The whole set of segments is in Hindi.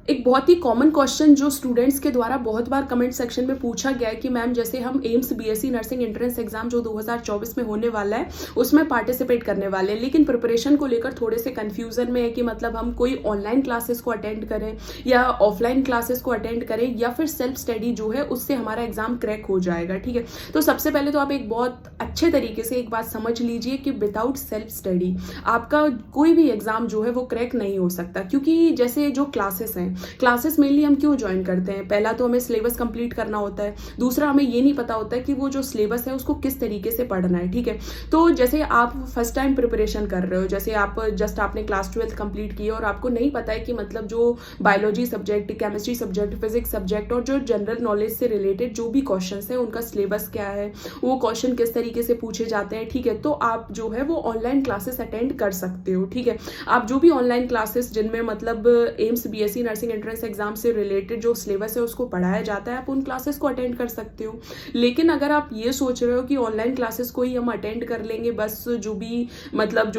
एक बहुत ही कॉमन क्वेश्चन जो स्टूडेंट्स के द्वारा बहुत बार कमेंट सेक्शन में पूछा गया है कि मैम जैसे हम AIIMS BSc nursing entrance exam जो 2024 में होने वाला है उसमें पार्टिसिपेट करने वाले हैं, लेकिन प्रिपरेशन को लेकर थोड़े से कंफ्यूजन में है कि मतलब हम कोई ऑनलाइन क्लासेस को अटेंड करें या ऑफलाइन क्लासेस को अटेंड करें या फिर सेल्फ स्टडी जो है उससे हमारा एग्जाम क्रैक हो जाएगा। ठीक है, तो सबसे पहले तो आप एक बहुत अच्छे तरीके से एक बात समझ लीजिए कि विदाउट सेल्फ स्टडी आपका कोई भी एग्जाम जो है वो क्रैक नहीं हो सकता। क्योंकि जैसे जो क्लासेस हैं, क्लासेस मेनली हम क्यों ज्वाइन करते हैं? पहला तो हमें सिलेबस कंप्लीट करना होता है, दूसरा हमें ये नहीं पता होता है कि वो जो सिलेबस है उसको किस तरीके से पढ़ना है। ठीक है, तो जैसे आप फर्स्ट टाइम प्रिपरेशन कर रहे हो, जैसे आप जस्ट आपने क्लास 12 कंप्लीट की और आपको नहीं पता है कि मतलब जो biology subject, chemistry subject, physics subject और जो जनरल नॉलेज से रिलेटेड जो भी क्वेश्चन है उनका सिलेबस क्या है, वो क्वेश्चन किस तरीके से पूछे जाते हैं। ठीक है, तो आप जो है वो ऑनलाइन क्लासेस अटेंड कर सकते हो। ठीक है, आप जो भी ऑनलाइन क्लासेस जिनमें मतलब AIIMS BSc nursing entrance exam से रिलेटेड जो सिलेबस है उसको पढ़ाया जाता है, आप उन क्लासेस को अटेंड कर सकते हो। लेकिन अगर आप ये सोच रहे हो कि ऑनलाइन क्लासेस को ही हम अटेंड कर लेंगे, बस जो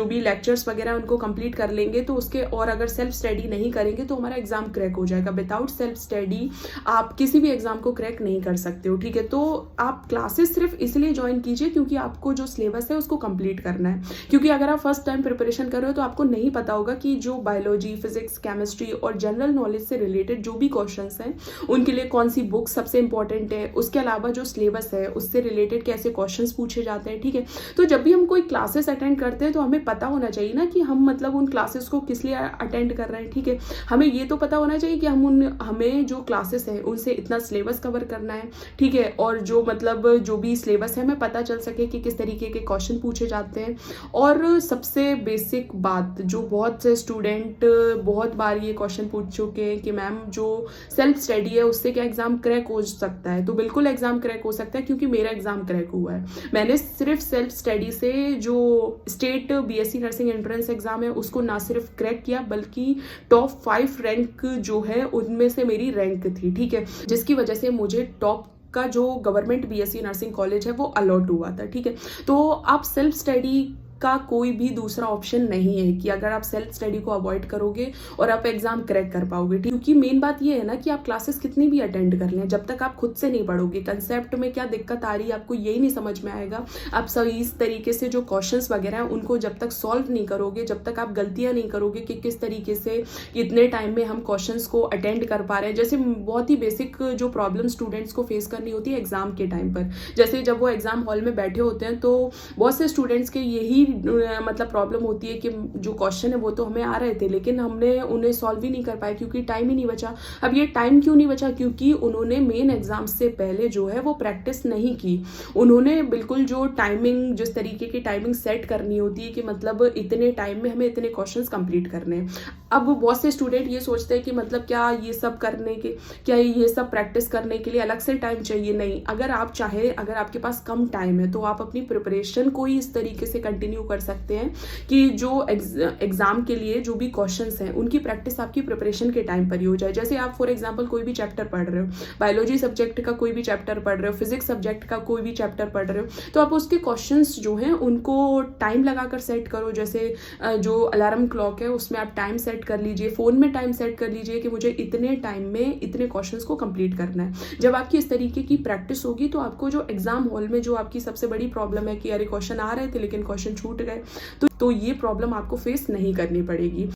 भी लेक्चर्स वगैरह उनको कंप्लीट कर लेंगे, तो उसके और अगर सेल्फ स्टडी नहीं करेंगे तो हमारा एग्जाम क्रैक हो जाएगा। विदाउट सेल्फ स्टडी आप किसी भी एग्जाम को क्रैक नहीं कर सकते हो। ठीक है, तो आप क्लासेस सिर्फ इसलिए ज्वाइन कीजिए क्योंकि आपको जो सिलेबस है उसको कंप्लीट करना है। क्योंकि अगर आप फर्स्ट टाइम प्रिपरेशन कर रहे हो तो आपको नहीं पता होगा कि जो बायोलॉजी, फिजिक्स, केमिस्ट्री और जनरल नॉलेज से रिलेटेड जो भी क्वेश्चंस हैं उनके लिए कौन सी बुक सबसे इंपॉर्टेंट है, उसके अलावा जो सिलेबस है उससे रिलेटेड कैसे क्वेश्चंस पूछे जाते हैं। ठीक है, तो जब भी हम कोई क्लासेस अटेंड करते हैं तो हमें पता होना चाहिए ना कि हम मतलब उन क्लासेस को किस लिए अटेंड कर रहे हैं। ठीक है, हमें ये तो पता होना चाहिए कि हमें जो क्लासेस है उनसे इतना सिलेबस कवर करना है। ठीक है, और जो भी सिलेबस है हमें पता चल सके कि किस तरीके के क्वेश्चन पूछे जाते हैं। और सबसे बेसिक बात जो बहुत से स्टूडेंट बहुत बार ये क्वेश्चन पूछ चुके हैं कि मैम जो सेल्फ स्टडी है उससे क्या एग्जाम क्रैक हो सकता है? तो बिल्कुल एग्जाम क्रैक हो सकता है, क्योंकि मेरा एग्जाम क्रैक हुआ है। मैंने सिर्फ सेल्फ स्टडी से जो state BSc nursing entrance exam है उसको ना सिर्फ क्रैक किया बल्कि टॉप 5 रैंक जो है उनमें से मेरी रैंक थी। ठीक है, जिसकी वजह से मुझे टॉप का जो गवर्नमेंट बीएससी नर्सिंग कॉलेज है वो अलॉट हुआ था। ठीक है, तो आप सेल्फ स्टडी का कोई भी दूसरा ऑप्शन नहीं है कि अगर आप सेल्फ स्टडी को अवॉइड करोगे और आप एग्जाम क्रैक कर पाओगे। क्योंकि मेन बात ये है ना कि आप क्लासेस कितनी भी अटेंड कर लें, जब तक आप खुद से नहीं पढ़ोगे, कंसेप्ट में क्या दिक्कत आ रही है आपको यही नहीं समझ में आएगा, आप सही इस तरीके से जो क्वेश्चंस वगैरह हैं उनको जब तक सॉल्व नहीं करोगे, जब तक आप गलतियां नहीं करोगे कि किस तरीके से इतने टाइम में हम क्वेश्चंस को अटेंड कर पा रहे हैं। जैसे बहुत ही बेसिक जो प्रॉब्लम स्टूडेंट्स को फेस करनी होती है एग्जाम के टाइम पर, जैसे जब वो एग्जाम हॉल में बैठे होते हैं तो बहुत से स्टूडेंट्स के यही मतलब प्रॉब्लम होती है कि जो क्वेश्चन है वो तो हमें आ रहे थे लेकिन हमने उन्हें सॉल्व ही नहीं कर पाए क्योंकि टाइम ही नहीं बचा। अब ये टाइम क्यों नहीं बचा? क्योंकि उन्होंने मेन एग्जाम से पहले जो है वो प्रैक्टिस नहीं की। उन्होंने बिल्कुल जो टाइमिंग, जिस तरीके की टाइमिंग सेट करनी होती है कि मतलब इतने टाइम में हमें इतने क्वेश्चंस कंप्लीट करने हैं। अब बहुत से स्टूडेंट ये सोचते हैं कि मतलब क्या ये सब प्रैक्टिस करने के लिए अलग से टाइम चाहिए? नहीं, अगर आप चाहे, अगर आपके पास कम टाइम है तो आप अपनी प्रिपरेशन को ही इस तरीके से कंटिन्यू कर सकते हैं कि जो एग्जाम के लिए जो भी क्वेश्चंस हैं उनकी प्रैक्टिस आपकी प्रिपरेशन के टाइम पर ही हो जाए। जैसे आप फॉर एग्जांपल कोई भी चैप्टर पढ़ रहे हो, बायोलॉजी सब्जेक्ट का कोई भी चैप्टर पढ़ रहे हो, फिजिक्स सब्जेक्ट का कोई भी चैप्टर पढ़ रहे हो, तो आप उसके क्वेश्चंस जो हैं उनको टाइम लगाकर सेट करो। जैसे जो अलार्म क्लॉक है उसमें आप टाइम सेट कर लीजिए, फोन में टाइम सेट कर लीजिए कि मुझे इतने टाइम में इतने क्वेश्चंस को कंप्लीट करना है। जब आपकी इस तरीके की प्रैक्टिस होगी तो आपको जो एग्जाम हॉल में जो आपकी सबसे बड़ी प्रॉब्लम है कि अरे क्वेश्चन आ रहे थे लेकिन क्वेश्चन छूट गए, तो ये प्रॉब्लम आपको फेस नहीं करनी पड़ेगी।